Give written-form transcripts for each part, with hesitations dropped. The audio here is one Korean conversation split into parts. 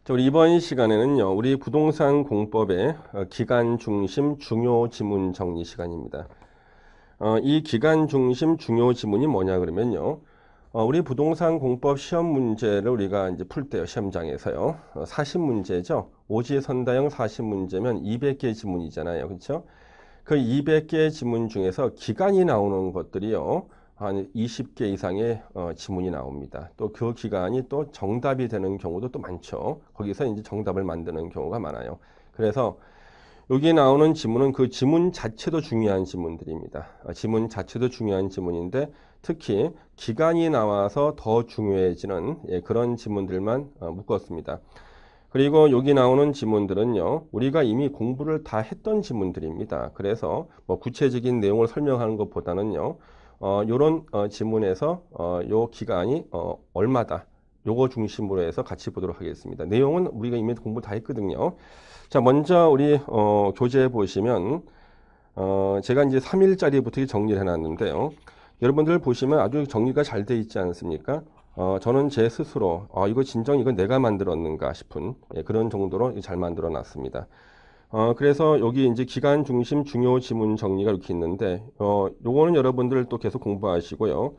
자, 우리 이번 시간에는요, 우리 부동산 공법의 기간 중심 중요 지문 정리 시간입니다. 이 기간 중심 중요 지문이 뭐냐 그러면요, 우리 부동산 공법 시험 문제를 우리가 이제 풀 때요, 시험장에서요, 40문제죠. 오지선다형 40문제면 200개 지문이잖아요, 그렇죠? 그 200개 지문 중에서 기간이 나오는 것들이요, 한 20개 이상의 지문이 나옵니다. 또 그 기간이 또 정답이 되는 경우도 또 많죠. 거기서 이제 정답을 만드는 경우가 많아요. 그래서 여기 나오는 지문은 그 지문 자체도 중요한 지문들입니다. 지문 자체도 중요한 지문인데 특히 기간이 나와서 더 중요해지는 그런 지문들만 묶었습니다. 그리고 여기 나오는 지문들은요, 우리가 이미 공부를 다 했던 지문들입니다. 그래서 뭐 구체적인 내용을 설명하는 것보다는요, 요런 지문에서 요 기간이 얼마다, 요거 중심으로 해서 같이 보도록 하겠습니다. 내용은 우리가 이미 공부 다 했거든요. 자, 먼저 우리 교재 보시면 제가 이제 3일짜리부터 정리를 해놨는데요. 여러분들 보시면 아주 정리가 잘 돼 있지 않습니까? 저는 제 스스로 이거 진정 이거 내가 만들었는가 싶은 그런 정도로 잘 만들어 놨습니다. 그래서 여기 이제 기간 중심 중요 지문 정리가 이렇게 있는데 요거는 여러분들 또 계속 공부하시고요.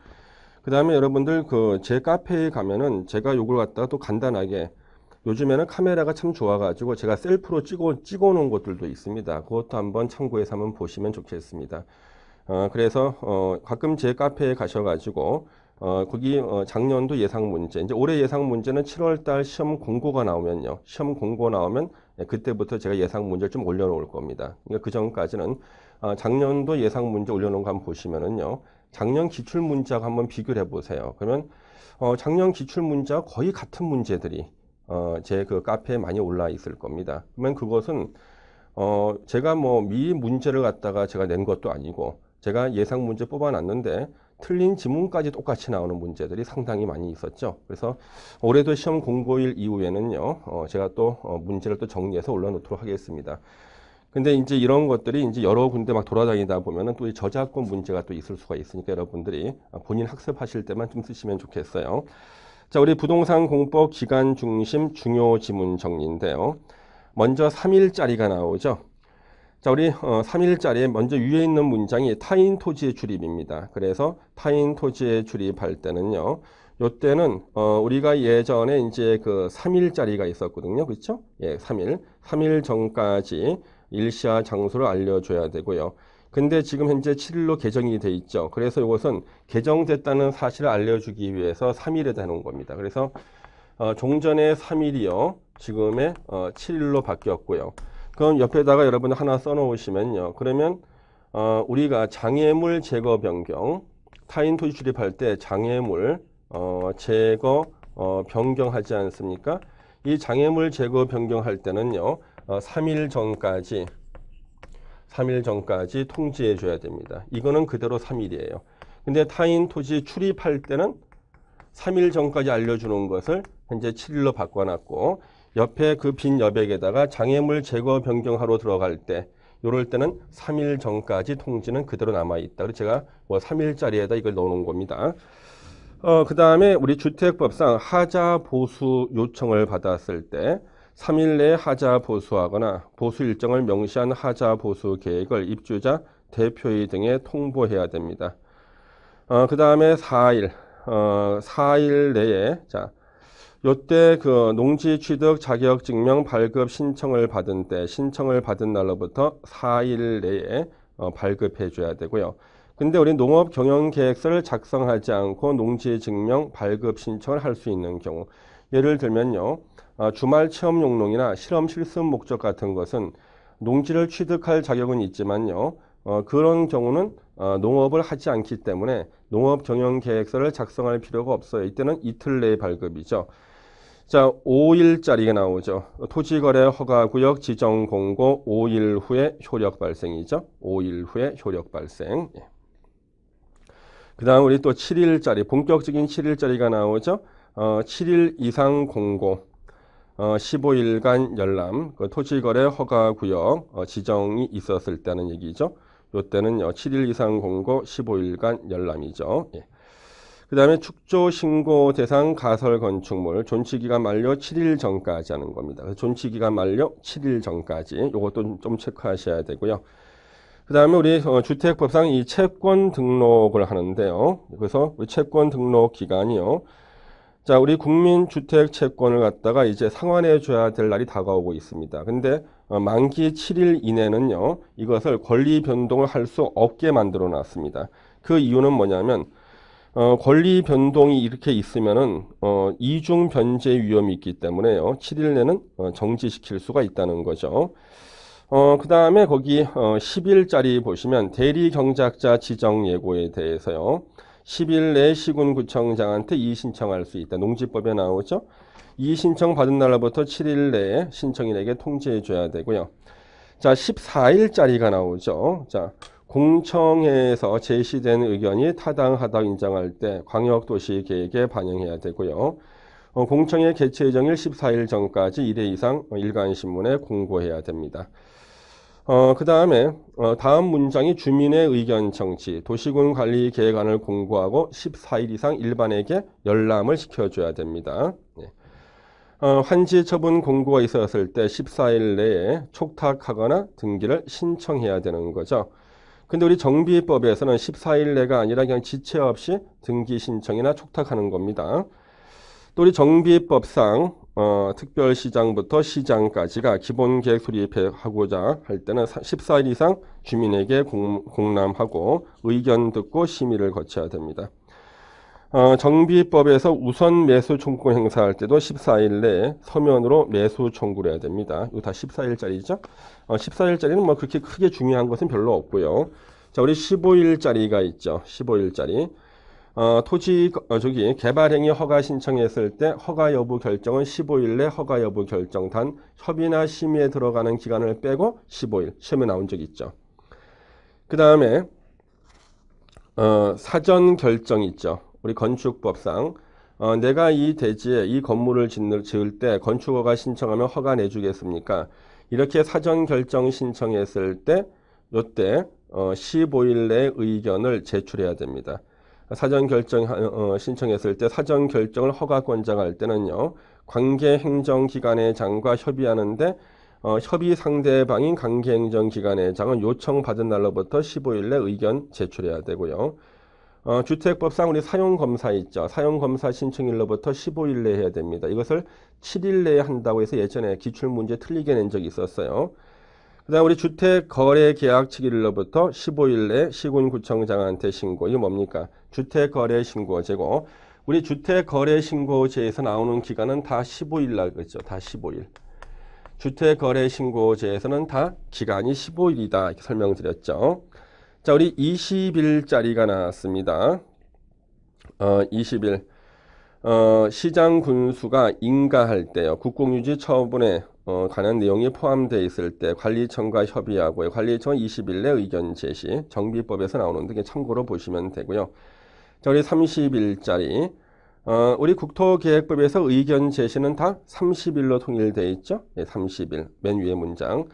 그 다음에 여러분들 그 제 카페에 가면은 제가 요걸 갖다가 또 간단하게 요즘에는 카메라가 참 좋아가지고 제가 셀프로 찍어 놓은 것들도 있습니다. 그것도 한번 참고해서 한번 보시면 좋겠습니다. 그래서 가끔 제 카페에 가셔가지고 거기 작년도 예상 문제, 이제 올해 예상 문제는 7월 달 시험 공고가 나오면요. 시험 공고 나오면 그때부터 제가 예상 문제를 좀 올려놓을 겁니다. 그러니까 그 전까지는 작년도 예상 문제 올려놓은 거 한번 보시면은요. 작년 기출 문제하고 한번 비교를 해보세요. 그러면 작년 기출 문제와 거의 같은 문제들이 제 그 카페에 많이 올라 있을 겁니다. 그러면 그것은 제가 뭐 미 문제를 갖다가 제가 낸 것도 아니고 제가 예상 문제 뽑아놨는데 틀린 지문까지 똑같이 나오는 문제들이 상당히 많이 있었죠. 그래서 올해도 시험 공고일 이후에는요, 제가 또 문제를 또 정리해서 올려놓도록 하겠습니다. 근데 이제 이런 것들이 이제 여러 군데 막 돌아다니다 보면은 또 이 저작권 문제가 또 있을 수가 있으니까 여러분들이 본인 학습하실 때만 좀 쓰시면 좋겠어요. 자, 우리 부동산 공법 기간 중심 중요 지문 정리인데요. 먼저 3일짜리가 나오죠. 자, 우리 3일짜리에 먼저 위에 있는 문장이 타인 토지의 출입입니다. 그래서 타인 토지의 출입할 때는요. 요때는 우리가 예전에 이제 그 3일짜리가 있었거든요. 그렇죠? 예, 3일. 3일 전까지 일시와 장소를 알려줘야 되고요. 근데 지금 현재 7일로 개정이 돼 있죠. 그래서 이것은 개정됐다는 사실을 알려주기 위해서 3일에 해놓은 겁니다. 그래서 종전의 3일이요. 지금의 7일로 바뀌었고요. 그럼 옆에다가 여러분 하나 써놓으시면요. 그러면 우리가 장애물 제거 변경, 타인 토지 출입할 때 장애물 제거 변경하지 않습니까? 이 장애물 제거 변경할 때는요. 3일 전까지 통지해 줘야 됩니다. 이거는 그대로 3일이에요. 근데 타인 토지 출입할 때는 3일 전까지 알려주는 것을 현재 7일로 바꿔놨고 옆에 그 빈 여백에다가 장애물 제거 변경하러 들어갈 때 이럴 때는 3일 전까지 통지는 그대로 남아있다. 그래서 제가 뭐 3일짜리에다 이걸 넣어놓은 겁니다. 그 다음에 우리 주택법상 하자 보수 요청을 받았을 때 3일 내에 하자 보수하거나 보수 일정을 명시한 하자 보수 계획을 입주자, 대표의 등에 통보해야 됩니다. 그 다음에 4일 내에 자 요때 그 농지 취득 자격 증명 발급 신청을 받은 때 신청을 받은 날로부터 4일 내에 발급해 줘야 되고요. 근데 우리 농업 경영 계획서를 작성하지 않고 농지 증명 발급 신청을 할 수 있는 경우 예를 들면요. 주말 체험 용농이나 실험 실습 목적 같은 것은 농지를 취득할 자격은 있지만요. 그런 경우는 농업을 하지 않기 때문에 농업 경영 계획서를 작성할 필요가 없어요. 이때는 이틀 내에 발급이죠. 자, 5일짜리가 나오죠. 토지거래 허가구역 지정 공고 5일 후에 효력 발생이죠. 5일 후에 효력 발생. 예. 그 다음 우리 또 7일짜리, 본격적인 7일짜리가 나오죠. 7일 이상 공고, 15일간 열람, 그 토지거래 허가구역 지정이 있었을 때는 얘기죠. 요때는요, 7일 이상 공고, 15일간 열람이죠. 예. 그 다음에 축조 신고 대상 가설 건축물 존치기간 만료 7일 전까지 하는 겁니다. 존치기간 만료 7일 전까지 이것도 좀 체크하셔야 되고요. 그 다음에 우리 주택법상 이 채권 등록을 하는데요. 그래서 우리 채권 등록 기간이요. 자, 우리 국민주택 채권을 갖다가 이제 상환해 줘야 될 날이 다가오고 있습니다. 근데 만기 7일 이내는요, 이것을 권리 변동을 할 수 없게 만들어 놨습니다. 그 이유는 뭐냐면, 권리 변동이 이렇게 있으면은, 이중 변제 위험이 있기 때문에요. 7일 내는 정지시킬 수가 있다는 거죠. 그 다음에 거기 10일짜리 보시면 대리 경작자 지정 예고에 대해서요. 10일 내 시군구청장한테 이의신청할 수 있다. 농지법에 나오죠. 이의신청 받은 날로부터 7일 내에 신청인에게 통지해 줘야 되고요. 자, 14일짜리가 나오죠. 자, 공청회에서 제시된 의견이 타당하다고 인정할 때 광역도시계획에 반영해야 되고요. 공청회 개최 예정일 14일 전까지 1회 이상 일간신문에 공고해야 됩니다. 그 다음에 다음 문장이 주민의 의견 청취, 도시군 관리 계획안을 공고하고 14일 이상 일반에게 열람을 시켜줘야 됩니다. 네. 환지 처분 공고가 있었을 때 14일 내에 촉탁하거나 등기를 신청해야 되는 거죠. 근데 우리 정비법에서는 14일 내가 아니라 그냥 지체 없이 등기 신청이나 촉탁하는 겁니다. 또 우리 정비법상 특별시장부터 시장까지가 기본계획 수립하고자 할 때는 14일 이상 주민에게 공람하고 의견 듣고 심의를 거쳐야 됩니다. 정비법에서 우선 매수 청구 행사할 때도 14일 내에 서면으로 매수 청구를 해야 됩니다. 이거 다 14일짜리죠. 14일짜리는 뭐 그렇게 크게 중요한 것은 별로 없고요. 자, 우리 15일짜리가 있죠. 15일짜리. 개발행위 허가 신청했을 때 허가 여부 결정은 15일 내 허가 여부 결정 단 협의나 심의에 들어가는 기간을 빼고 15일 시험에 나온 적 있죠. 그 다음에 사전 결정 있죠. 우리 건축법상 내가 이 대지에 이 건물을 지을 때 건축허가 신청하면 허가 내주겠습니까? 이렇게 사전 결정 신청했을 때 요때 15일 내 의견을 제출해야 됩니다. 사전 결정 신청했을 때 사전 결정을 허가권자가 할 때는요. 관계행정기관의 장과 협의하는데 협의 상대방인 관계행정기관의 장은 요청받은 날로부터 15일 내 의견 제출해야 되고요. 주택법상 우리 사용검사 있죠. 사용검사 신청일로부터 15일 내에 해야 됩니다. 이것을 7일 내에 한다고 해서 예전에 기출문제 틀리게 낸 적이 있었어요. 그 다음 우리 주택거래계약 측일로부터 15일 내 시군구청장한테 신고. 이게 뭡니까? 주택거래신고제고 우리 주택거래신고제에서 나오는 기간은 다 15일 날 그랬죠. 다 15일. 주택거래신고제에서는 다 기간이 15일이다. 이렇게 설명드렸죠. 자, 우리 20일짜리가 나왔습니다. 20일. 시장 군수가 인가할 때요. 국공유지 처분에 관한 내용이 포함되어 있을 때 관리청과 협의하고요. 관리청은 20일 내 의견 제시, 정비법에서 나오는 등 참고로 보시면 되고요. 자, 우리 30일짜리. 우리 국토계획법에서 의견 제시는 다 30일로 통일되어 있죠. 네, 30일. 맨 위에 문장.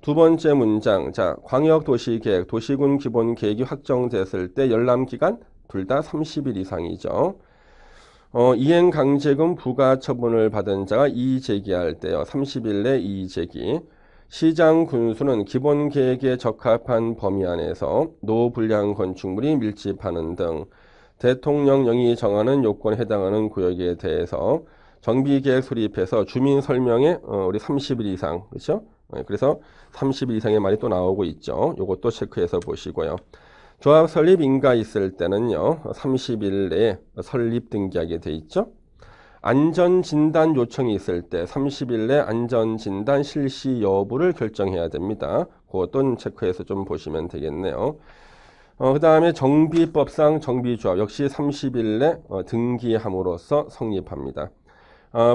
두 번째 문장. 자, 광역도시계획, 도시군 기본계획이 확정됐을 때 열람기간 둘 다 30일 이상이죠. 이행강제금 부과 처분을 받은 자가 이의 제기할 때요. 30일 내 이의 제기. 시장 군수는 기본계획에 적합한 범위 안에서 노불량 건축물이 밀집하는 등 대통령령이 정하는 요건에 해당하는 구역에 대해서 정비계획 수립해서 주민 설명에 우리 30일 이상, 그렇죠? 그래서 30일 이상의 말이 또 나오고 있죠. 요것도 체크해서 보시고요. 조합 설립 인가 있을 때는요. 30일 내에 설립 등기하게 돼 있죠. 안전진단 요청이 있을 때 30일 내 안전진단 실시 여부를 결정해야 됩니다. 그것도 체크해서 좀 보시면 되겠네요. 그 다음에 정비법상 정비조합 역시 30일 내 등기함으로써 성립합니다.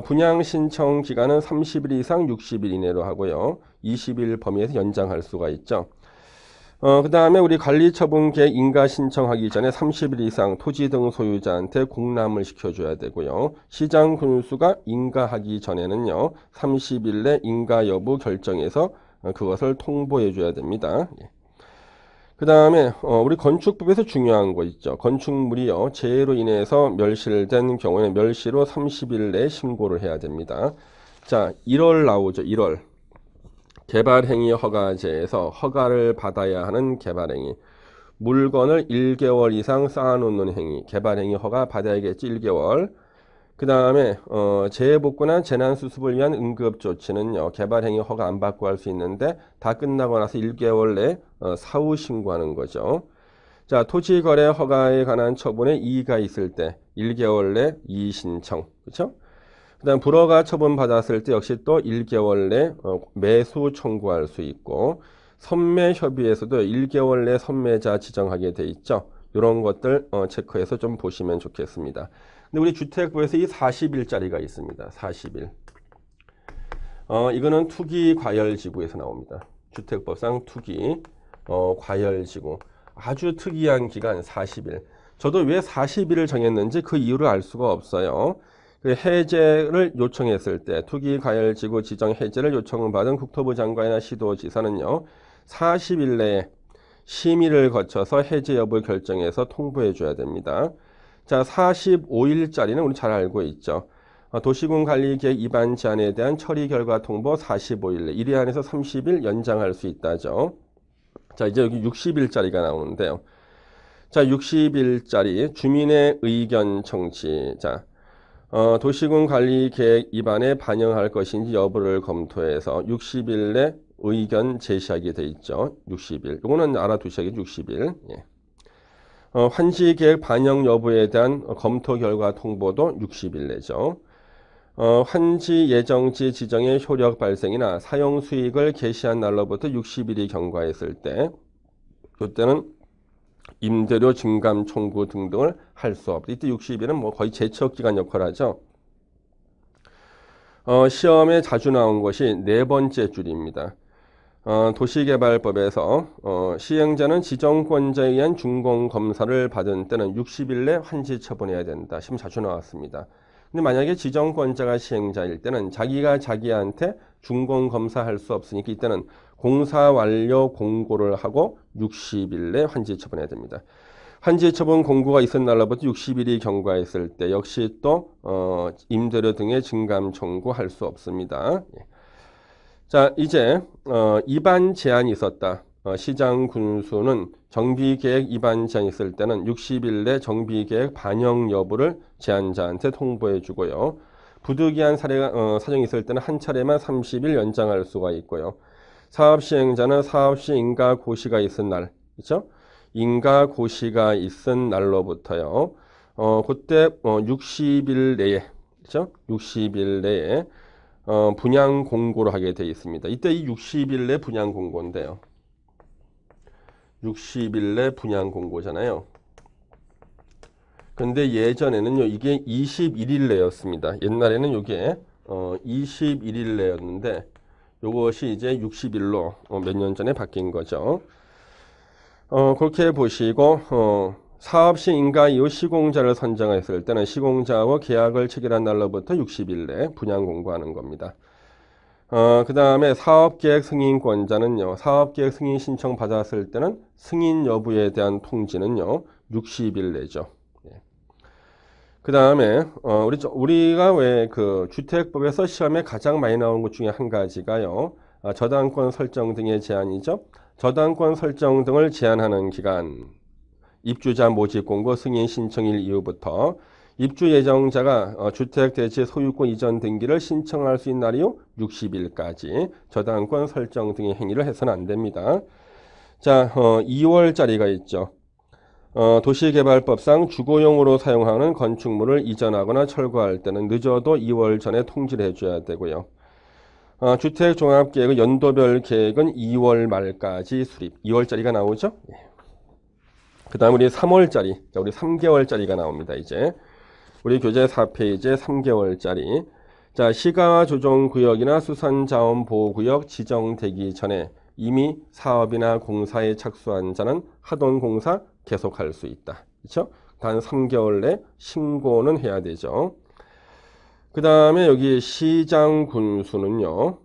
분양 신청 기간은 30일 이상 60일 이내로 하고요. 20일 범위에서 연장할 수가 있죠. 그 다음에 우리 관리처분계획 인가 신청하기 전에 30일 이상 토지 등 소유자한테 공람을 시켜줘야 되고요. 시장 군수가 인가하기 전에는요. 30일 내 인가 여부 결정해서 그것을 통보해줘야 됩니다. 그 다음에 우리 건축법에서 중요한 거 있죠. 건축물이요, 재해로 인해서 멸실된 경우에 멸실 후 30일 내에 신고를 해야 됩니다. 자, 1월 나오죠. 1월. 개발행위 허가제에서 허가를 받아야 하는 개발행위. 물건을 1개월 이상 쌓아놓는 행위. 개발행위 허가 받아야겠지, 1개월. 그 다음에 재해복구나 재난수습을 위한 응급조치는요, 개발행위 허가 안 받고 할 수 있는데 다 끝나고 나서 1개월 내에 사후 신고하는 거죠. 자, 토지거래 허가에 관한 처분에 이의가 있을 때 1개월 내 이의 신청. 그렇죠? 그 다음 불허가 처분 받았을 때 역시 또 1개월 내 매수 청구할 수 있고, 선매 협의에서도 1개월 내 선매자 지정하게 돼 있죠. 이런 것들 체크해서 좀 보시면 좋겠습니다. 근데 우리 주택부에서 이 40일짜리가 있습니다. 40일. 이거는 투기 과열지구에서 나옵니다. 주택법상 투기 과열지구. 아주 특이한 기간 40일. 저도 왜 40일을 정했는지 그 이유를 알 수가 없어요. 그 해제를 요청했을 때 투기 과열지구 지정 해제를 요청받은 국토부 장관이나 시도지사는요, 40일 내에 심의를 거쳐서 해제 여부를 결정해서 통보해 줘야 됩니다. 자, 45일짜리는 우리 잘 알고 있죠. 도시군관리계획 위반 제한에 대한 처리 결과 통보 45일 내 1회 안에서 30일 연장할 수 있다죠. 자, 이제 여기 60일짜리가 나오는데요. 자, 60일짜리 주민의 의견 청취. 자, 도시군관리계획 위반에 반영할 것인지 여부를 검토해서 60일 내 의견 제시하게 돼 있죠. 60일. 이거는 알아두셔야겠죠. 60일. 예. 환지계획 반영 여부에 대한 검토 결과 통보도 60일 내죠. 환지 예정지 지정의 효력 발생이나 사용 수익을 개시한 날로부터 60일이 경과했을 때, 이때는 임대료 증감 청구 등등을 할 수 없다. 이때 60일은 뭐 거의 제척기간 역할을 하죠. 시험에 자주 나온 것이 네 번째 줄입니다. 도시개발법에서 시행자는 지정권자에 의한 준공검사를 받은 때는 60일 내 환지 처분해야 된다. 시험 자주 나왔습니다. 근데 만약에 지정권자가 시행자일 때는 자기가 자기한테 준공검사할 수 없으니까 이때는 공사 완료 공고를 하고 60일 내 환지 처분해야 됩니다. 환지 처분 공고가 있은 날로부터 60일이 경과했을 때 역시 또 임대료 등의 증감 청구할 수 없습니다. 자, 이제 위반 제한이 있었다. 시장 군수는 정비계획 위반 제한이 있을 때는 60일 내 정비계획 반영 여부를 제한자한테 통보해 주고요. 부득이한 사정이 있을 때는 한 차례만 30일 연장할 수가 있고요. 사업 시행자는 사업 시 인가 고시가 있은 날, 그렇죠? 인가 고시가 있은 날로부터요. 그때 60일 내에, 그렇죠? 60일 내에 분양 공고를 하게 되어 있습니다. 이때 이 60일 내 분양 공고인데요. 60일 내 분양 공고잖아요. 근데 예전에는요, 이게 21일 내였습니다. 옛날에는 이게 21일 내였는데 요것이 이제 60일로 몇 년 전에 바뀐 거죠. 그렇게 보시고 사업시 인가 이후 시공자를 선정했을 때는 시공자와 계약을 체결한 날로부터 60일 내 분양 공고하는 겁니다. 그 다음에 사업계획 승인권자는요, 사업계획 승인 신청 받았을 때는 승인 여부에 대한 통지는요, 60일 내죠. 그 다음에 우리가 왜 그 주택법에서 시험에 가장 많이 나오는 것 중에 한 가지가요, 저당권 설정 등의 제한이죠. 저당권 설정 등을 제한하는 기간, 입주자 모집 공고 승인 신청일 이후부터 입주 예정자가 주택 대체 소유권 이전 등기를 신청할 수 있는 날이 60일까지 저당권 설정 등의 행위를 해서는 안 됩니다. 자, 2월짜리가 있죠. 도시개발법상 주거용으로 사용하는 건축물을 이전하거나 철거할 때는 늦어도 2월 전에 통지를 해줘야 되고요. 주택종합계획의 연도별 계획은 2월 말까지 수립. 2월짜리가 나오죠. 그 다음 우리 3월짜리, 우리 3개월짜리가 나옵니다. 이제 우리 교재 4페이지에 3개월짜리. 자, 시가와 조정구역이나 수산자원보호구역 지정되기 전에 이미 사업이나 공사에 착수한 자는 하던 공사 계속할 수 있다. 그렇죠? 단 3개월 내 신고는 해야 되죠. 그 다음에 여기 시장군수는요.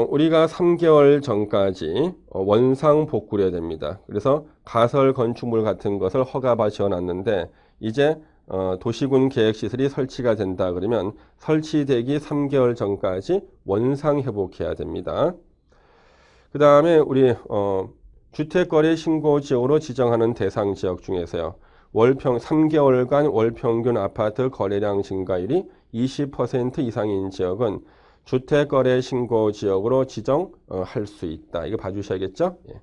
우리가 3개월 전까지 원상 복구를 해야 됩니다. 그래서 가설 건축물 같은 것을 허가받아 지어놨는데 이제 도시군 계획시설이 설치가 된다 그러면 설치되기 3개월 전까지 원상 회복해야 됩니다. 그 다음에 우리 주택거래 신고 지역으로 지정하는 대상 지역 중에서요. 3개월간 월평균 아파트 거래량 증가율이 20% 이상인 지역은 주택거래 신고 지역으로 지정할 수 있다. 이거 봐주셔야겠죠? 예.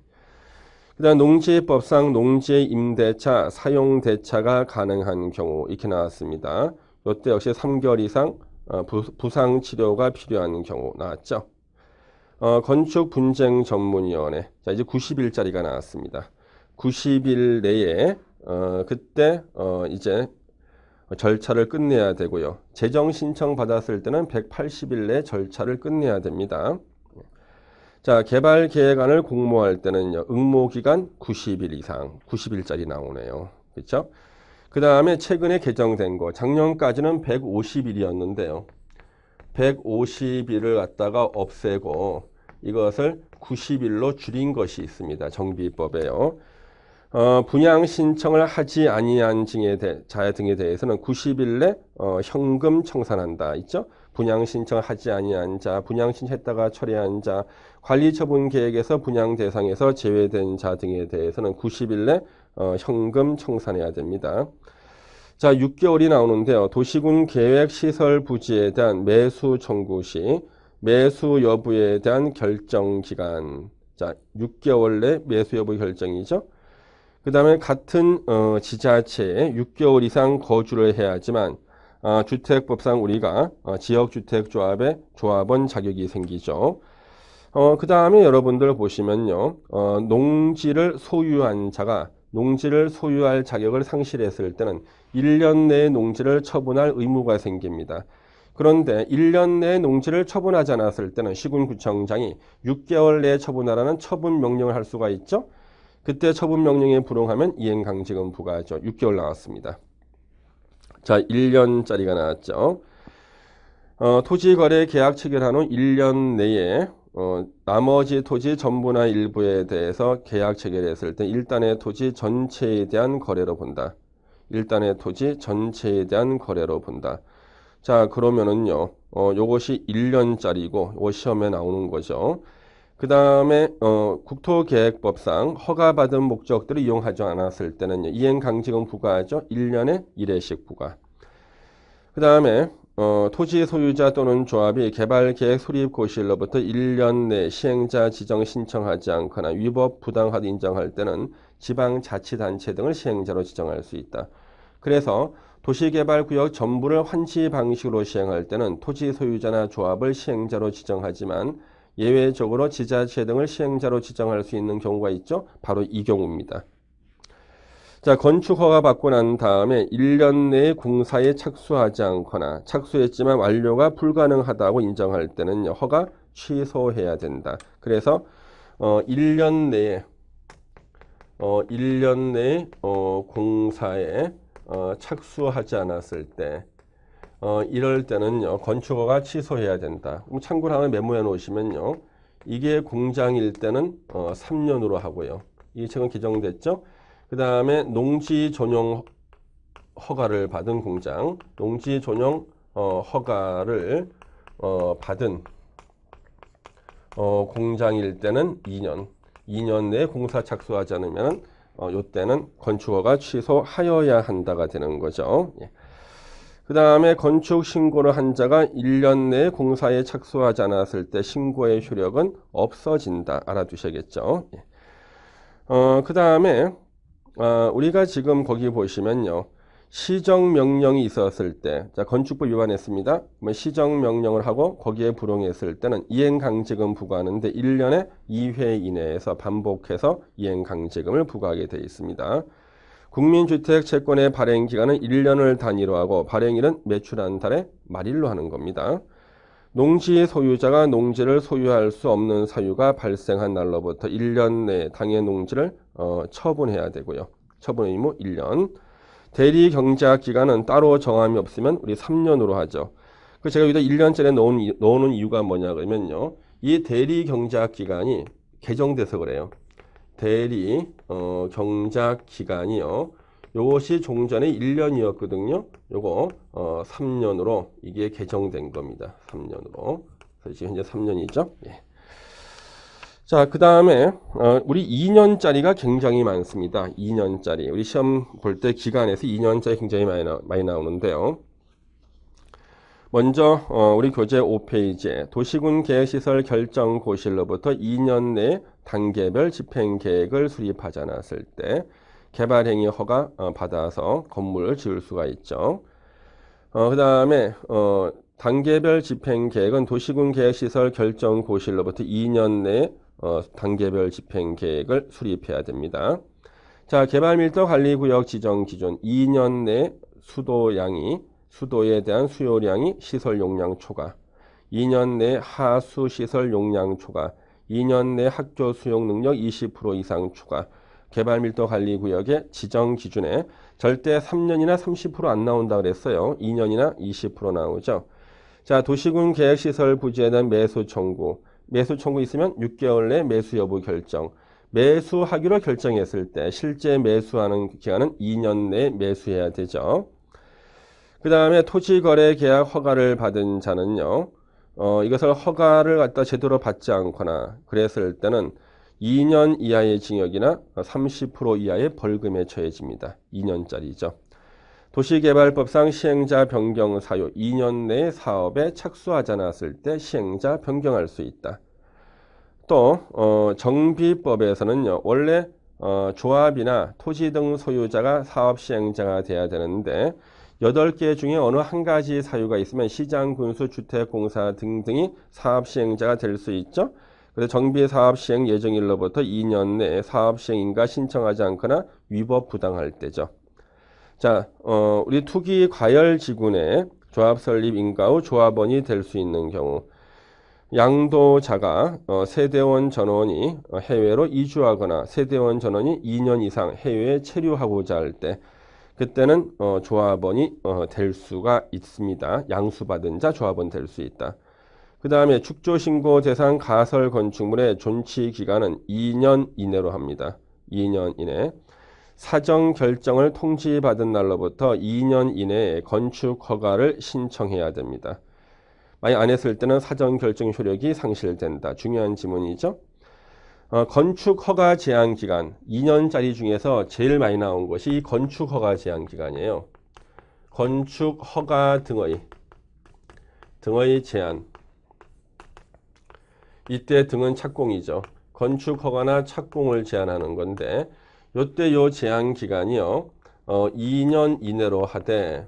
그 다음 농지법상 농지 임대차, 사용대차가 가능한 경우 이렇게 나왔습니다. 이때 역시 3개월 이상 부상치료가 필요한 경우 나왔죠. 건축분쟁전문위원회. 자, 이제 90일짜리가 나왔습니다. 90일 내에 그때 이제 절차를 끝내야 되고요. 재정 신청 받았을 때는 180일 내에 절차를 끝내야 됩니다. 자, 개발 계획안을 공모할 때는요. 응모기간 90일 이상, 90일짜리 나오네요. 그렇죠? 그 다음에 최근에 개정된 거, 작년까지는 150일이었는데요. 150일을 갖다가 없애고 이것을 90일로 줄인 것이 있습니다. 정비법에요. 분양 신청을 하지 아니한 자 등에 대해서는 90일 내 현금 청산한다. 있죠? 분양 신청을 하지 아니한 자, 분양 신청했다가 철회한 자, 관리처분 계획에서 분양 대상에서 제외된 자 등에 대해서는 90일 내 현금 청산해야 됩니다. 자, 6개월이 나오는데요. 도시군 계획 시설 부지에 대한 매수 청구 시 매수 여부에 대한 결정 기간. 자, 6개월 내 매수 여부 결정이죠. 그 다음에 같은 지자체에 6개월 이상 거주를 해야지만 주택법상 우리가 지역주택조합의 조합원 자격이 생기죠. 그 다음에 여러분들 보시면요. 농지를 소유한 자가 농지를 소유할 자격을 상실했을 때는 1년 내에 농지를 처분할 의무가 생깁니다. 그런데 1년 내에 농지를 처분하지 않았을 때는 시군구청장이 6개월 내에 처분하라는 처분 명령을 할 수가 있죠. 그때 처분 명령에 불응하면 이행강제금 부과하죠. 6개월 나왔습니다. 자, 1년짜리가 나왔죠. 토지거래 계약 체결한 후 1년 내에 나머지 토지 전부나 일부에 대해서 계약 체결했을 때 일단의 토지 전체에 대한 거래로 본다. 일단의 토지 전체에 대한 거래로 본다. 자, 그러면은요. 요것이 1년짜리고 요 시험에 나오는 거죠. 그 다음에 국토계획법상 허가받은 목적들을 이용하지 않았을 때는 이행강제금 부과하죠. 1년에 1회씩 부과. 그 다음에 토지 소유자 또는 조합이 개발계획 수립 고시일로부터 1년 내 시행자 지정 신청하지 않거나 위법 부당하다 인정할 때는 지방자치단체 등을 시행자로 지정할 수 있다. 그래서 도시개발구역 전부를 환시 방식으로 시행할 때는 토지 소유자나 조합을 시행자로 지정하지만 예외적으로 지자체 등을 시행자로 지정할 수 있는 경우가 있죠. 바로 이 경우입니다. 자, 건축허가 받고 난 다음에 1년 내에 공사에 착수하지 않거나 착수했지만 완료가 불가능하다고 인정할 때는 허가 취소해야 된다. 그래서 1년 내에 공사에 착수하지 않았을 때 이럴 때는요, 건축허가 취소해야 된다. 참고로 하나 메모해 놓으시면요, 이게 공장일 때는 3년으로 하고요. 이게 최근 개정됐죠? 그 다음에 농지 전용 허가를 받은 공장, 농지 전용 허가를 받은 공장일 때는 2년 내에 공사 착수하지 않으면 이때는 건축허가 취소하여야 한다가 되는 거죠. 예. 그 다음에 건축 신고를 한 자가 1년 내에 공사에 착수하지 않았을 때 신고의 효력은 없어진다. 알아두셔야겠죠. 예. 그 다음에 우리가 지금 거기 보시면요. 시정명령이 있었을 때, 자, 건축법 위반했습니다. 시정명령을 하고 거기에 불응했을 때는 이행강제금 부과하는데 1년에 2회 이내에서 반복해서 이행강제금을 부과하게 되어 있습니다. 국민주택 채권의 발행기간은 1년을 단위로 하고 발행일은 매출한 달의 말일로 하는 겁니다. 농지 소유자가 농지를 소유할 수 없는 사유가 발생한 날로부터 1년 내에 당해 농지를 처분해야 되고요. 처분 의무 1년. 대리 경제학 기간은 따로 정함이 없으면 우리 3년으로 하죠. 그 제가 여기다 1년짜리 넣어놓은 이유가 뭐냐 그러면요. 이 대리 경작 기간이 개정돼서 그래요. 대리 경작 기간이요. 요것이 종전에 1년이었거든요. 요거 3년으로 이게 개정된 겁니다. 3년으로. 그래서 지금 현재 3년이죠. 예. 자, 그 다음에 우리 2년짜리가 굉장히 많습니다. 2년짜리. 우리 시험 볼 때 기간에서 2년짜리 굉장히 많이 나오는데요. 먼저 우리 교재 5페이지에 도시군 계획시설 결정 고실로부터 2년 내 단계별 집행계획을 수립하지 않았을 때 개발행위 허가 받아서 건물을 지을 수가 있죠. 그 다음에 단계별 집행계획은 도시군 계획시설 결정 고실로부터 2년 내 단계별 집행계획을 수립해야 됩니다. 자, 개발밀도관리구역 지정 기준 2년 내 수도에 대한 수요량이 시설 용량 초과, 2년 내 하수 시설 용량 초과, 2년 내 학교 수용 능력 20% 이상 추가, 개발밀도관리구역의 지정 기준에 절대 3년이나 30% 안 나온다 그랬어요. 2년이나 20% 나오죠. 자, 도시군 계획시설 부지에 대한 매수 청구 있으면 6개월 내 매수 여부 결정. 매수하기로 결정했을 때 실제 매수하는 기간은 2년 내에 매수해야 되죠. 그 다음에 토지거래 계약 허가를 받은 자는요. 이것을 허가를 갖다 제대로 받지 않거나 그랬을 때는 2년 이하의 징역이나 30% 이하의 벌금에 처해집니다. 2년짜리죠. 도시개발법상 시행자 변경 사유 2년 내에 사업에 착수하지 않았을 때 시행자 변경할 수 있다. 또 정비법에서는요. 원래 조합이나 토지 등 소유자가 사업 시행자가 돼야 되는데 8개 중에 어느 한 가지 사유가 있으면 시장, 군수, 주택공사 등등이 사업 시행자가 될 수 있죠. 그래서 정비 사업 시행 예정일로부터 2년 내에 사업 시행인가 신청하지 않거나 위법 부당할 때죠. 자, 우리 투기 과열 지구내 조합 설립 인가 후 조합원이 될 수 있는 경우 양도자가 세대원 전원이 해외로 이주하거나 세대원 전원이 2년 이상 해외에 체류하고자 할 때 그때는 조합원이 될 수가 있습니다. 양수받은 자 조합원 될 수 있다. 그 다음에 축조신고 대상 가설 건축물의 존치 기간은 2년 이내로 합니다. 2년 이내. 사정 결정을 통지받은 날로부터 2년 이내에 건축 허가를 신청해야 됩니다. 만약 안 했을 때는 사전 결정 효력이 상실된다. 중요한 지문이죠. 건축 허가 제한 기간 2년짜리 중에서 제일 많이 나온 것이 이 건축 허가 제한 기간이에요. 건축 허가 등의 제한. 이때 등은 착공이죠. 건축 허가나 착공을 제한하는 건데 요때 요 제한 기간이요. 2년 이내로 하되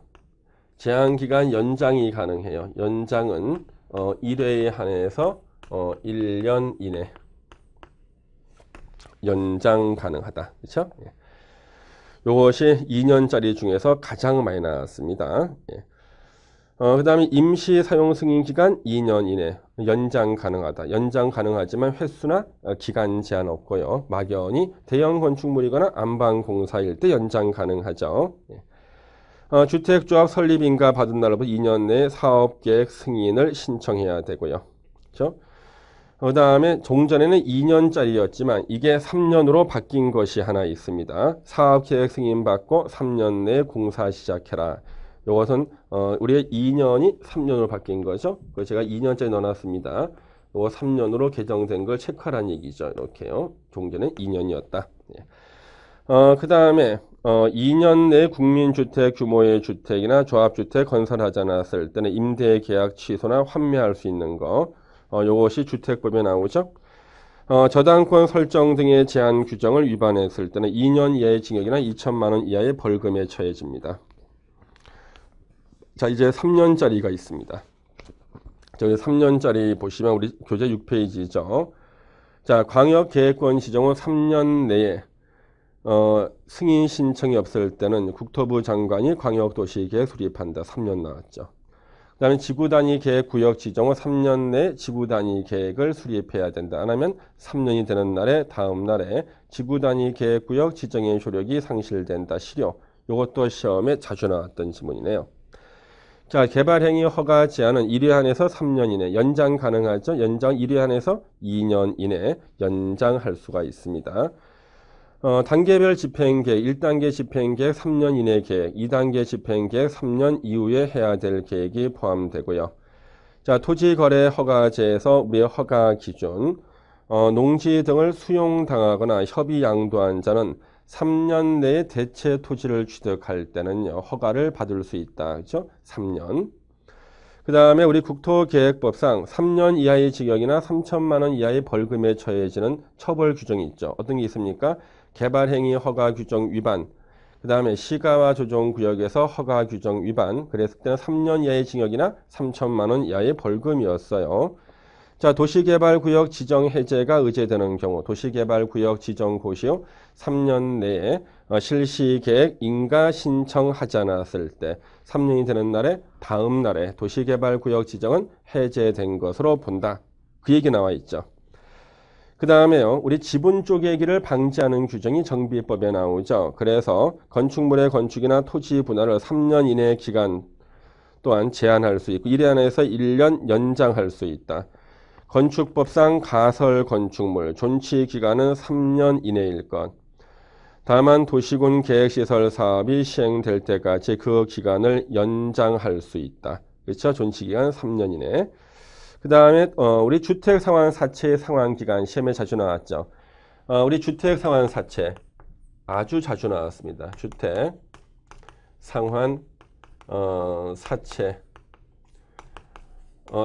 제한 기간 연장이 가능해요. 연장은 1회에 한해서 1년 이내 연장 가능하다. 그렇죠? 예. 요것이 2년짜리 중에서 가장 많이 나왔습니다. 예. 그 다음에 임시 사용 승인 기간 2년 이내 연장 가능하다. 연장 가능하지만 횟수나 기간 제한 없고요. 막연히 대형 건축물이거나 안방 공사일 때 연장 가능하죠. 예. 주택조합 설립인가 받은 날로부터 2년 내에 사업계획 승인을 신청해야 되고요. 그렇죠? 그 다음에 종전에는 2년짜리였지만 이게 3년으로 바뀐 것이 하나 있습니다. 사업계획 승인받고 3년 내에 공사 시작해라. 이것은 우리의 2년이 3년으로 바뀐 거죠. 그래서 제가 2년짜리 넣어놨습니다. 이거 3년으로 개정된 걸 체크하라는 얘기죠. 이렇게요. 종전에 2년이었다. 예. 그 다음에 2년 내 국민주택 규모의 주택이나 조합주택 건설하지 않았을 때는 임대계약 취소나 환매할 수 있는 거. 요것이 주택법에 나오죠. 저당권 설정 등의 제한 규정을 위반했을 때는 2년 이하의 징역이나 2천만 원 이하의 벌금에 처해집니다. 자, 이제 3년짜리가 있습니다. 저기 3년짜리 보시면 우리 교재 6페이지죠. 자, 광역계획권 지정 후 3년 내에 승인 신청이 없을 때는 국토부 장관이 광역도시계획 수립한다. 3년 나왔죠. 그 다음에 지구단위 계획 구역 지정 후 3년 내 지구단위 계획을 수립해야 된다. 안 하면 3년이 되는 날에 다음 날에 지구단위 계획 구역 지정의 효력이 상실된다. 실효. 이것도 시험에 자주 나왔던 지문이네요. 자, 개발행위 허가 제한은 1회 한에서 3년 이내 연장 가능하죠. 연장 1회 한에서 2년 이내 연장할 수가 있습니다. 단계별 집행계획, 1단계 집행계획 3년 이내 계획, 2단계 집행계획 3년 이후에 해야 될 계획이 포함되고요. 자, 토지거래 허가제에서 우리의 허가 기준, 농지 등을 수용당하거나 협의 양도한 자는 3년 내에 대체 토지를 취득할 때는요, 허가를 받을 수 있다. 그렇죠? 3년. 그 다음에 우리 국토계획법상 3년 이하의 징역이나 3천만 원 이하의 벌금에 처해지는 처벌 규정이 있죠. 어떤 게 있습니까? 개발행위 허가 규정 위반, 그 다음에 시가와 조정구역에서 허가 규정 위반, 그랬을 때는 3년 이하의 징역이나 3천만 원 이하의 벌금이었어요. 자, 도시개발구역 지정 해제가 의제되는 경우 도시개발구역 지정 고시 후 3년 내에 실시계획 인가 신청하지 않았을 때 3년이 되는 날에 다음 날에 도시개발구역 지정은 해제된 것으로 본다. 그 얘기 나와 있죠. 그 다음에요. 우리 지분 쪼개기를 방지하는 규정이 정비법에 나오죠. 그래서 건축물의 건축이나 토지 분할을 3년 이내 기간 또한 제한할 수 있고 1회 안에서 1년 연장할 수 있다. 건축법상 가설 건축물 존치 기간은 3년 이내일 것. 다만 도시군 계획시설 사업이 시행될 때까지 그 기간을 연장할 수 있다. 그렇죠? 존치 기간 3년 이내. 그 다음에 우리 주택 상환 사채의 상환 기간 시험에 자주 나왔죠. 우리 주택 상환 사채 아주 자주 나왔습니다. 주택 상환 사채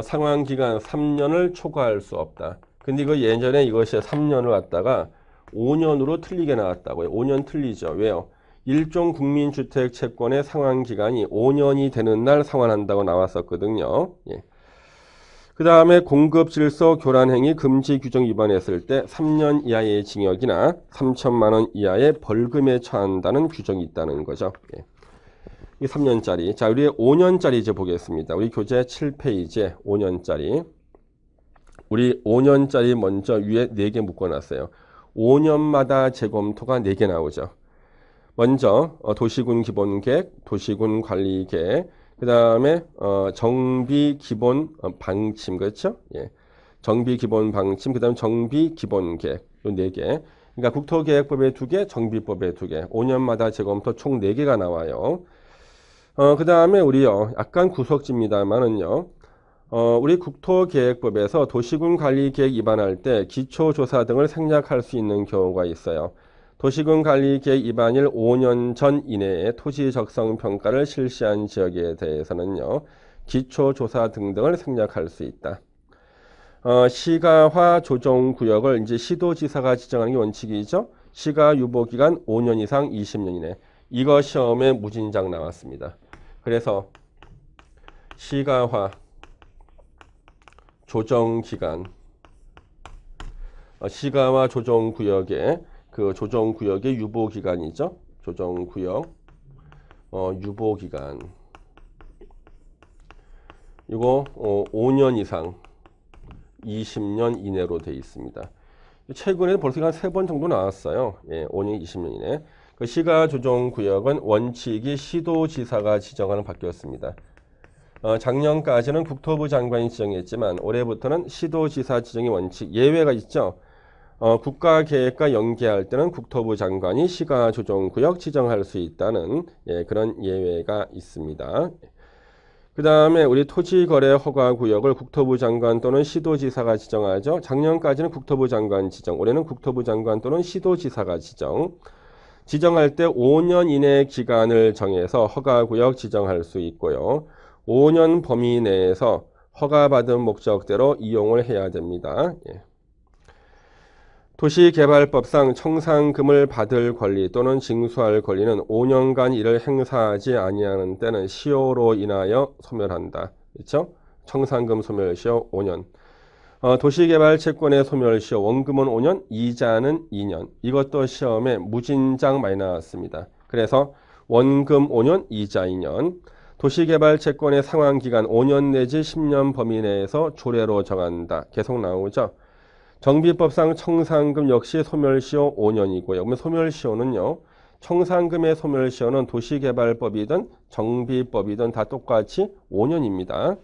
상환 기간 3년을 초과할 수 없다. 근데 이거 예전에 이것이 3년을 갖다가 5년으로 틀리게 나왔다고요. 5년 틀리죠. 왜요? 일종 국민주택 채권의 상환 기간이 5년이 되는 날 상환한다고 나왔었거든요. 예. 그 다음에 공급 질서 교란 행위 금지 규정 위반했을 때 3년 이하의 징역이나 3천만 원 이하의 벌금에 처한다는 규정이 있다는 거죠. 예. 이 3년짜리. 자, 우리 5년짜리 이제 보겠습니다. 우리 교재 7페이지에 5년짜리. 우리 5년짜리 먼저 위에 4개 묶어놨어요. 5년마다 재검토가 4개 나오죠. 먼저 도시군 기본계획, 도시군 관리계획, 그 다음에 정비 기본 방침, 그렇죠? 예. 정비 기본 방침, 그 다음 정비 기본 계획, 요 4개. 그러니까 국토계획법에 2개, 정비법에 2개. 5년마다 재검토 총 4개가 나와요. 그 다음에 우리요, 약간 구석집니다만은요, 우리 국토계획법에서 도시군 관리계획 위반할 때 기초조사 등을 생략할 수 있는 경우가 있어요. 도시군 관리계획 위반일 5년 전 이내에 토지 적성 평가를 실시한 지역에 대해서는요, 기초조사 등등을 생략할 수 있다. 시가화 조정구역을 이제 시도지사가 지정하는 게 원칙이죠. 시가 유보기간 5년 이상 20년 이내. 이거 시험에 무진장 나왔습니다. 그래서 시가화 조정기간, 시가화 조정구역의 그 조정구역의 유보기간이죠. 조정구역 유보기간 이거 5년 이상 20년 이내로 되어 있습니다. 최근에 벌써 한 3번 정도 나왔어요. 예, 5년 20년 이내. 그 시가 조정구역은 원칙이 시도지사가 지정하는 바뀌었습니다. 작년까지는 국토부 장관이 지정했지만 올해부터는 시도지사 지정이 원칙. 예외가 있죠. 국가계획과 연계할 때는 국토부 장관이 시가 조정구역 지정할 수 있다는 그런 예외가 있습니다. 그 다음에 우리 토지거래 허가구역을 국토부 장관 또는 시도지사가 지정하죠. 작년까지는 국토부 장관 지정, 올해는 국토부 장관 또는 시도지사가 지정. 지정할 때 5년 이내 기간을 정해서 허가구역 지정할 수 있고요. 5년 범위 내에서 허가받은 목적대로 이용을 해야 됩니다. 예. 도시개발법상 청산금을 받을 권리 또는 징수할 권리는 5년간 이를 행사하지 아니하는 때는 시효로 인하여 소멸한다. 그렇죠? 청산금 소멸시효 5년. 도시개발 채권의 소멸시효 원금은 5년, 이자는 2년. 이것도 시험에 무진장 많이 나왔습니다. 그래서 원금 5년, 이자 2년. 도시개발 채권의 상환기간 5년 내지 10년 범위 내에서 조례로 정한다. 계속 나오죠. 정비법상 청산금 역시 소멸시효 5년이고요. 그러면 소멸시효는요. 청산금의 소멸시효는 도시개발법이든 정비법이든 다 똑같이 5년입니다.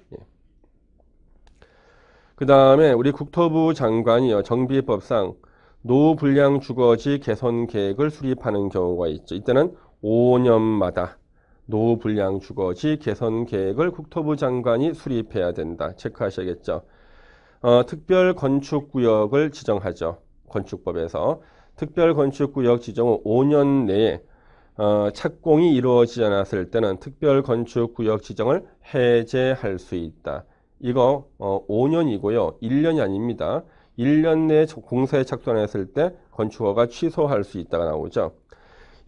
그 다음에 우리 국토부 장관이요. 정비법상 노후 불량 주거지 개선 계획을 수립하는 경우가 있죠. 이때는 5년마다 노후 불량 주거지 개선 계획을 국토부 장관이 수립해야 된다. 체크하셔야겠죠. 특별 건축구역을 지정하죠. 건축법에서. 특별 건축구역 지정은 5년 내에 착공이 이루어지지 않았을 때는 특별 건축구역 지정을 해제할 수 있다. 이거 5년이고요. 1년이 아닙니다. 1년 내에 공사에 착수했을 때 건축허가 취소할 수 있다가 나오죠.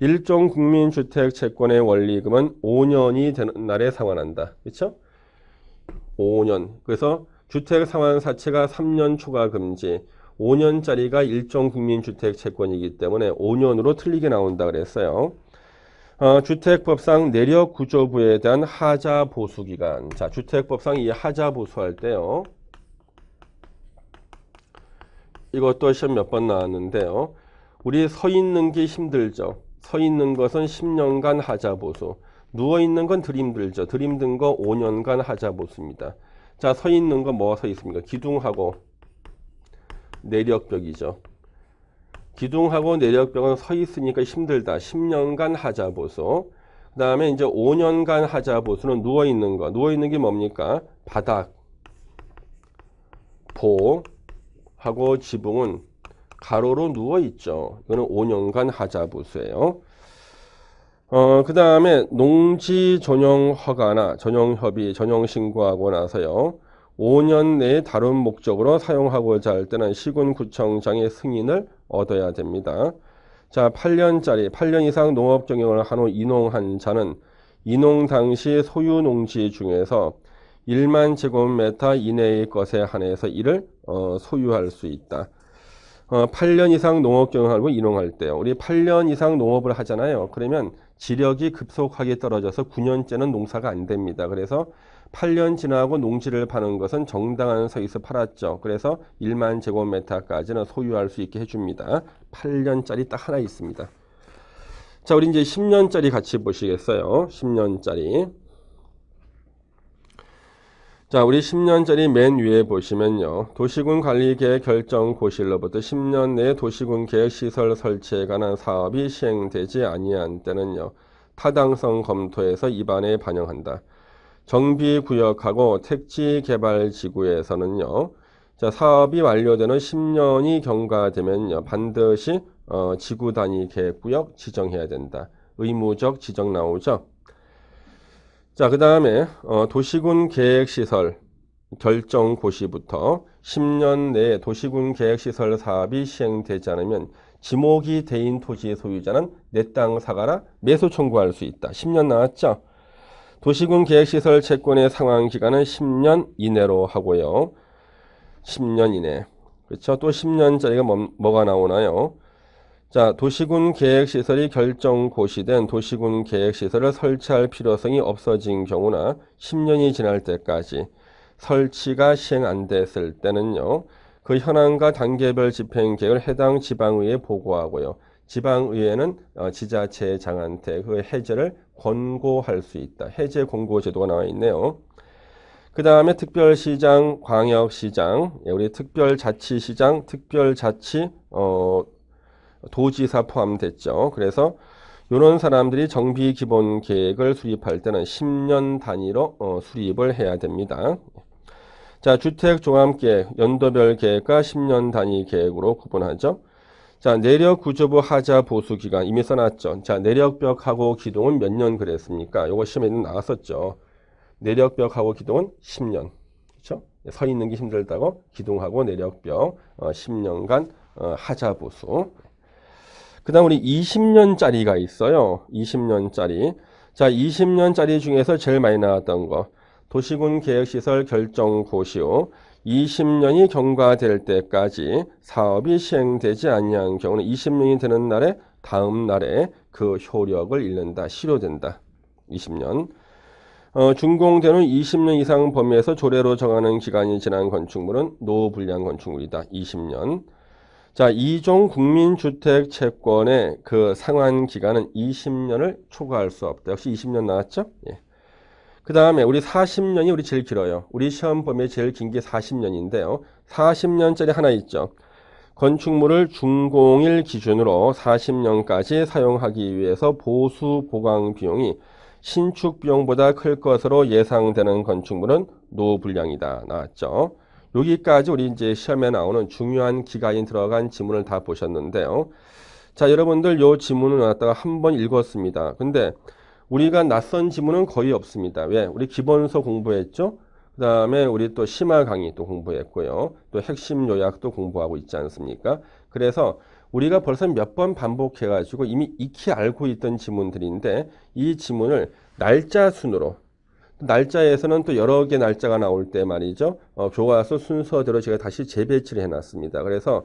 일종 국민주택 채권의 원리금은 5년이 되는 날에 상환한다. 그렇죠? 5년. 그래서 주택 상환 사채가 3년 초과 금지. 5년짜리가 일종 국민주택 채권이기 때문에 5년으로 틀리게 나온다 그랬어요. 주택법상 내력구조부에 대한 하자 보수 기간. 자, 주택법상 이 하자 보수할 때요. 이것도 시험 몇 번 나왔는데요. 우리 서 있는 게 힘들죠. 서 있는 것은 10년간 하자 보수. 누워 있는 건 덜 힘들죠. 덜 힘든 거 5년간 하자 보수입니다. 자, 서 있는 거 뭐 서 있습니까? 기둥하고 내력벽이죠. 기둥하고 내력벽은 서 있으니까 힘들다. 10년간 하자 보수. 그 다음에 이제 5년간 하자 보수는 누워 있는 거. 누워 있는 게 뭡니까? 바닥, 보 하고 지붕은 가로로 누워 있죠. 이거는 5년간 하자 보수예요. 그 다음에 농지 전용 허가나 전용 협의, 전용 신고하고 나서요. 5년 내에 다른 목적으로 사용하고자 할 때는 시군구청장의 승인을 얻어야 됩니다. 자, 8년 이상 농업 경영을 한 후 이농한 자는 이농 당시 소유 농지 중에서 1만 제곱미터 이내의 것에 한해서 이를 소유할 수 있다. 8년 이상 농업 경영을 하고 이농할 때요. 우리 8년 이상 농업을 하잖아요. 그러면 지력이 급속하게 떨어져서 9년째는 농사가 안 됩니다. 그래서 8년 지나고 농지를 파는 것은 정당한 서에서 팔았죠. 그래서 1만 제곱미터까지는 소유할 수 있게 해줍니다. 8년짜리 딱 하나 있습니다. 자, 우리 이제 10년짜리 같이 보시겠어요? 10년짜리. 자, 우리 10년짜리 맨 위에 보시면요. 도시군 관리계획 결정 고시로부터 10년 내에 도시군 계획 시설 설치에 관한 사업이 시행되지 아니한 때는요. 타당성 검토에서 입안에 반영한다. 정비구역하고 택지개발지구에서는요. 자, 사업이 완료되는 10년이 경과되면요. 반드시 지구 단위 계획구역 지정해야 된다. 의무적 지정 나오죠. 자, 그 다음에 도시군 계획시설 결정 고시부터 10년 내에 도시군 계획시설 사업이 시행되지 않으면 지목이 대인 토지 소유자는 내 땅 사가라 매수 청구할 수 있다. 10년 나왔죠? 도시군 계획시설 채권의 상환 기간은 10년 이내로 하고요. 10년 이내. 그렇죠? 또 10년짜리가 뭐가 나오나요? 자, 도시군 계획시설이 결정 고시된 도시군 계획시설을 설치할 필요성이 없어진 경우나 10년이 지날 때까지 설치가 시행 안 됐을 때는요. 그 현황과 단계별 집행계획을 해당 지방의회에 보고하고요. 지방의회는 지자체 장한테 그 해제를 권고할 수 있다. 해제 권고 제도가 나와 있네요. 그 다음에 특별시장, 광역시장, 우리 특별자치시장, 특별자치 도지사 포함됐죠. 그래서 이런 사람들이 정비 기본 계획을 수립할 때는 10년 단위로 수립을 해야 됩니다. 자, 주택종합계획, 연도별 계획과 10년 단위 계획으로 구분하죠. 자, 내력구조부 하자 보수 기간 이미 써놨죠. 자, 내력벽하고 기둥은 몇 년 그랬습니까? 요거 시험에 나왔었죠. 내력벽하고 기둥은 10년. 그렇죠? 서 있는 게 힘들다고 기둥하고 내력벽 10년간 하자 보수. 그 다음 우리 20년짜리가 있어요. 20년짜리. 자, 20년짜리 중에서 제일 많이 나왔던 거. 도시군 계획시설 결정 고시 후 20년이 경과될 때까지 사업이 시행되지 아니한 경우는 20년이 되는 날에 다음 날에 그 효력을 잃는다. 실효된다. 20년. 준공된 후 20년 이상 범위에서 조례로 정하는 기간이 지난 건축물은 노후불량 건축물이다. 20년. 자, 2종 국민주택 채권의 그 상환 기간은 20년을 초과할 수 없다. 역시 20년 나왔죠? 예. 그 다음에 우리 40년이 우리 제일 길어요. 우리 시험 범위 제일 긴 게 40년인데요. 40년짜리 하나 있죠. 건축물을 준공일 기준으로 40년까지 사용하기 위해서 보수 보강 비용이 신축 비용보다 클 것으로 예상되는 건축물은 노불량이다. 나왔죠. 여기까지 우리 이제 시험에 나오는 중요한 기간이 들어간 지문을 다 보셨는데요. 자, 여러분들 요 지문을 갖다가 한번 읽었습니다. 근데 우리가 낯선 지문은 거의 없습니다. 왜? 우리 기본서 공부했죠? 그 다음에 우리 또 심화 강의 또 공부했고요. 또 핵심 요약도 공부하고 있지 않습니까? 그래서 우리가 벌써 몇 번 반복해가지고 이미 익히 알고 있던 지문들인데 이 지문을 날짜 순으로 날짜에서는 또 여러 개 날짜가 나올 때 말이죠. 교과서 순서대로 제가 다시 재배치를 해놨습니다. 그래서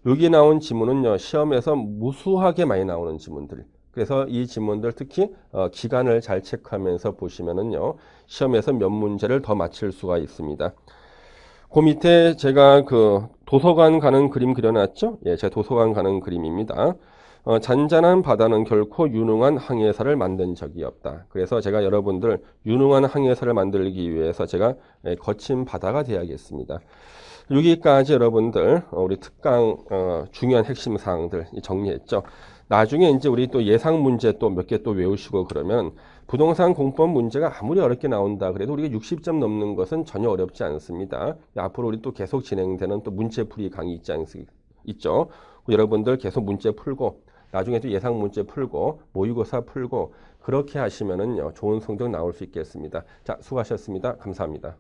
여기 나온 지문은요. 시험에서 무수하게 많이 나오는 지문들. 그래서 이 지문들 특히 기간을 잘 체크하면서 보시면은요. 시험에서 몇 문제를 더 맞힐 수가 있습니다. 그 밑에 제가 그 도서관 가는 그림 그려놨죠? 예, 제가 도서관 가는 그림입니다. 잔잔한 바다는 결코 유능한 항해사를 만든 적이 없다. 그래서 제가 여러분들 유능한 항해사를 만들기 위해서 제가 거친 바다가 되어야겠습니다. 여기까지 여러분들 우리 특강 중요한 핵심 사항들 정리했죠. 나중에 이제 우리 또 예상 문제 또 몇 개 또 외우시고 그러면 부동산 공법 문제가 아무리 어렵게 나온다 그래도 우리가 60점 넘는 것은 전혀 어렵지 않습니다. 앞으로 우리 또 계속 진행되는 또 문제풀이 강의 있죠. 여러분들 계속 문제 풀고 나중에 또 예상 문제 풀고 모의고사 풀고 그렇게 하시면은요 좋은 성적 나올 수 있겠습니다. 자, 수고하셨습니다. 감사합니다.